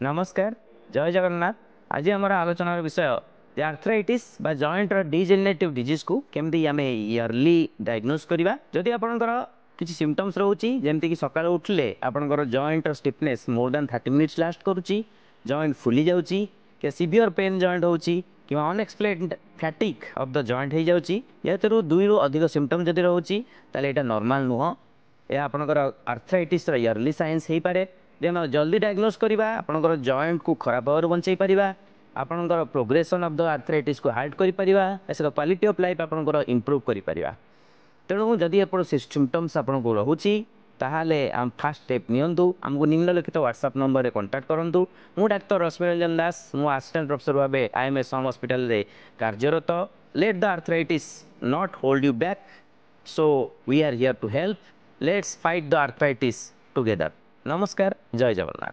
नमस्कार जय जगन्नाथ। आज आम आलोचनार विषय जे आर्थराइटिस बा जॉइंट डिजेनरेटिव डिजीज को केमती आम इयरली डायग्नोज करवा। जदि आपंकर किसी सिम्पटम्स रोचे जमीक सका उठले आपंकर joint stiffness more than 30 minutes last करुच्ची, जॉइंट फुली जाऊँगी कि सीवियर पेन जॉइंट होची कि unexplained fatigue of the joint हो जाऊँगी या दुई रु अधिक सिम्पटम जदि रोचे ताले एटा नॉर्मल नुह। यह आपंकर आर्थराइटिस इयरली साइंस हो पारे। जेन जल्दी डायग्नोज करवा आपंकर जॉइंट को खराब हवर बचाई पारिबा, आपंकर प्रोग्रेसन ऑफ द आर्थराइटिस को हार्ड करि परिबा, एसर क्वालिटी ऑफ लाइफ आपंकर इंप्रूव करि परिबा। तेणु जदि आप सिम्पटम्स आपको रोचे ताहले आम फास्ट स्टेप नियंतु, आमको निम्नलिखित व्हाट्सएप नंबर रे कांटेक्ट करंतु। मु डाक्टर रश्मि रंजन दास, मु असिस्टेंट प्रोफेसर भाबे आईएमएस हॉस्पिटल रे कार्यरत। Let the arthritis not hold you back, so we are here to help. Let's fight the arthritis together. नमस्कार, जय जगन्नाथ।